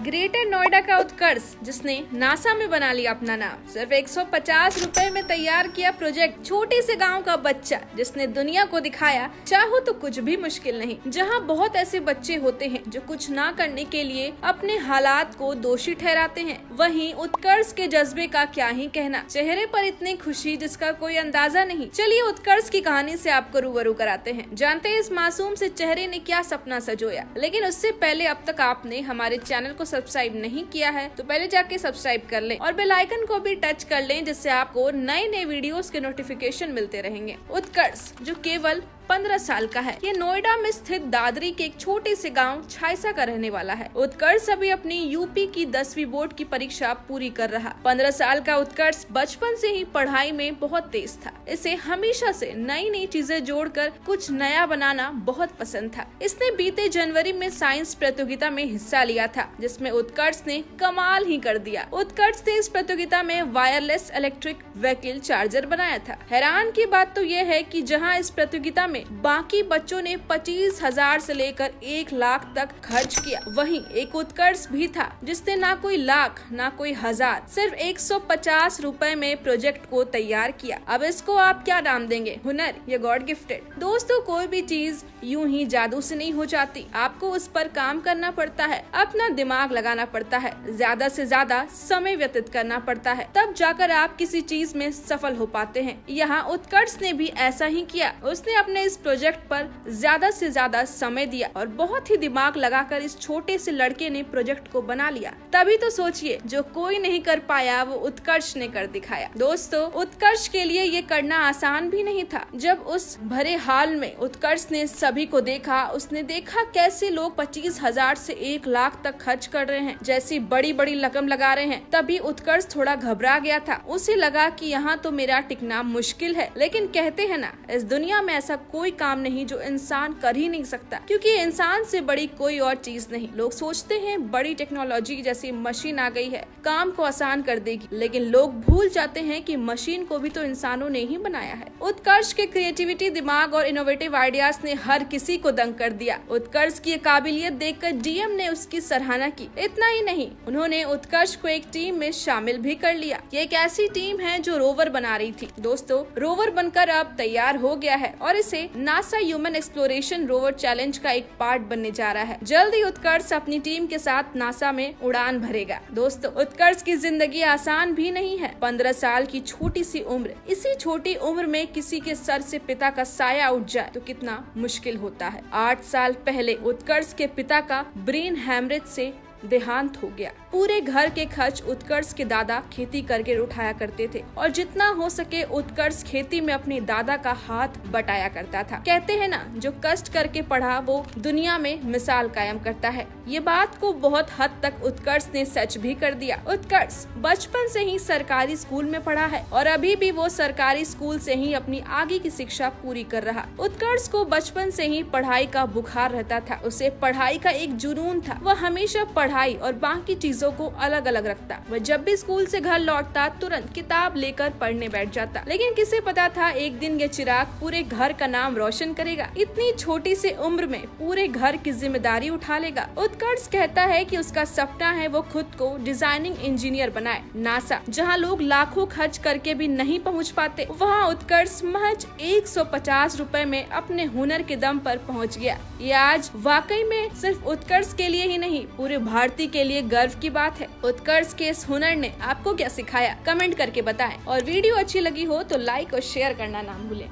Greater Noida का उत्कर्ष जिसने NASA में बना लिया अपना नाम, सिर्फ 150 रुपए में तैयार किया प्रोजेक्ट। छोटे से गांव का बच्चा जिसने दुनिया को दिखाया चाहो तो कुछ भी मुश्किल नहीं। जहां बहुत ऐसे बच्चे होते हैं जो कुछ ना करने के लिए अपने हालात को दोषी ठहराते हैं, वहीं उत्कर्ष के जज्बे का क्या ही कहना। चेहरे पर इतनी खुशी जिसका कोई अंदाजा नहीं। चलिए उत्कर्ष की कहानी से आपको रूबरू कराते हैं, जानते हैं इस मासूम से चेहरे ने क्या सपना सजोया। लेकिन उससे पहले अब तक आपने हमारे चैनल को सब्सक्राइब नहीं किया है तो पहले जाके सब्सक्राइब कर लें और बेल आइकन को भी टच कर लें, जिससे आपको नए नए वीडियोस के नोटिफिकेशन मिलते रहेंगे। उत्कर्ष जो केवल 15 साल का है, ये नोएडा में स्थित दादरी के एक छोटे से गांव छाइसा का रहने वाला है। उत्कर्ष अभी अपनी यूपी की 10वीं बोर्ड की परीक्षा पूरी कर रहा। 15 साल का उत्कर्ष बचपन से ही पढ़ाई में बहुत तेज था। इसे हमेशा से नई नई चीजें जोड़कर कुछ नया बनाना बहुत पसंद था। इसने बीते जनवरी में साइंस प्रतियोगिता में हिस्सा लिया था, जिसमें उत्कर्ष ने कमाल ही कर दिया। उत्कर्ष ने इस प्रतियोगिता में वायरलेस इलेक्ट्रिक व्हीकल चार्जर बनाया था। हैरान की बात तो यह है कि जहाँ इस प्रतियोगिता में बाकी बच्चों ने 25,000 से लेकर 1 लाख तक खर्च किया, वहीं एक उत्कर्ष भी था जिसने ना कोई लाख ना कोई हजार, सिर्फ 150 रुपए में प्रोजेक्ट को तैयार किया। अब इसको आप क्या नाम देंगे, हुनर या गॉड गिफ्टेड? दोस्तों, कोई भी चीज यूं ही जादू से नहीं हो जाती। आपको उस पर काम करना पड़ता है, अपना दिमाग लगाना पड़ता है, ज्यादा से ज्यादा समय व्यतीत करना पड़ता है, तब जाकर आप किसी चीज में सफल हो पाते हैं। यहाँ उत्कर्ष ने भी ऐसा ही किया। उसने अपने इस प्रोजेक्ट पर ज्यादा से ज्यादा समय दिया और बहुत ही दिमाग लगाकर इस छोटे से लड़के ने प्रोजेक्ट को बना लिया। तभी तो सोचिए, जो कोई नहीं कर पाया वो उत्कर्ष ने कर दिखाया। दोस्तों, उत्कर्ष के लिए ये करना आसान भी नहीं था। जब उस भरे हाल में उत्कर्ष ने सभी को देखा, उसने देखा कैसे लोग 25,000 से 1 लाख तक खर्च कर रहे हैं, जैसी बड़ी बड़ी रकम लगा रहे हैं, तभी उत्कर्ष थोड़ा घबरा गया था। उसे लगा कि यहाँ तो मेरा टिकना मुश्किल है। लेकिन कहते हैं ना, इस दुनिया में ऐसा कोई काम नहीं जो इंसान कर ही नहीं सकता, क्योंकि इंसान से बड़ी कोई और चीज नहीं। लोग सोचते हैं बड़ी टेक्नोलॉजी जैसी मशीन आ गई है, काम को आसान कर देगी, लेकिन लोग भूल जाते हैं कि मशीन को भी तो इंसानों ने ही बनाया है। उत्कर्ष के क्रिएटिविटी, दिमाग और इनोवेटिव आइडियाज ने हर किसी को दंग कर दिया। उत्कर्ष की काबिलियत देखकर डीएम ने उसकी सराहना की। इतना ही नहीं, उन्होंने उत्कर्ष को एक टीम में शामिल भी कर लिया। ये एक ऐसी टीम है जो रोवर बना रही थी। दोस्तों, रोवर बनकर अब तैयार हो गया है और इसे NASA human exploration rover challenge का एक पार्ट बनने जा रहा है। जल्द ही उत्कर्ष अपनी टीम के साथ नासा में उड़ान भरेगा। दोस्तों, उत्कर्ष की जिंदगी आसान भी नहीं है। 15 साल की छोटी सी उम्र, इसी छोटी उम्र में किसी के सर से पिता का साया उठ जाए तो कितना मुश्किल होता है। 8 साल पहले उत्कर्ष के पिता का ब्रेन हैमरेज से देहांत हो गया। पूरे घर के खर्च उत्कर्ष के दादा खेती करके उठाया करते थे और जितना हो सके उत्कर्ष खेती में अपने दादा का हाथ बटाया करता था। कहते हैं ना, जो कष्ट करके पढ़ा वो दुनिया में मिसाल कायम करता है। ये बात को बहुत हद तक उत्कर्ष ने सच भी कर दिया। उत्कर्ष बचपन से ही सरकारी स्कूल में पढ़ा है और अभी भी वो सरकारी स्कूल से ही अपनी आगे की शिक्षा पूरी कर रहा। उत्कर्ष को बचपन से ही पढ़ाई का बुखार रहता था। उसे पढ़ाई का एक जुनून था। वह हमेशा पढ़ाई और बाकी चीजों को अलग अलग रखता। वह जब भी स्कूल से घर लौटता तुरंत किताब लेकर पढ़ने बैठ जाता। लेकिन किसे पता था एक दिन ये चिराग पूरे घर का नाम रोशन करेगा। इतनी छोटी सी उम्र में पूरे घर की जिम्मेदारी उठा लेगा। उत्कर्ष कहता है कि उसका सपना है वो खुद को डिजाइनिंग इंजीनियर बनाए। नासा, जहाँ लोग लाखों खर्च करके भी नहीं पहुँच पाते, वहाँ उत्कर्ष महज 150 रुपए में अपने हुनर के दम पर पहुँच गया। ये आज वाकई में सिर्फ उत्कर्ष के लिए ही नहीं, पूरे भारतीय के लिए गर्व की बात है। उत्कर्ष के इस हुनर ने आपको क्या सिखाया, कमेंट करके बताएं और वीडियो अच्छी लगी हो तो लाइक और शेयर करना ना भूलें।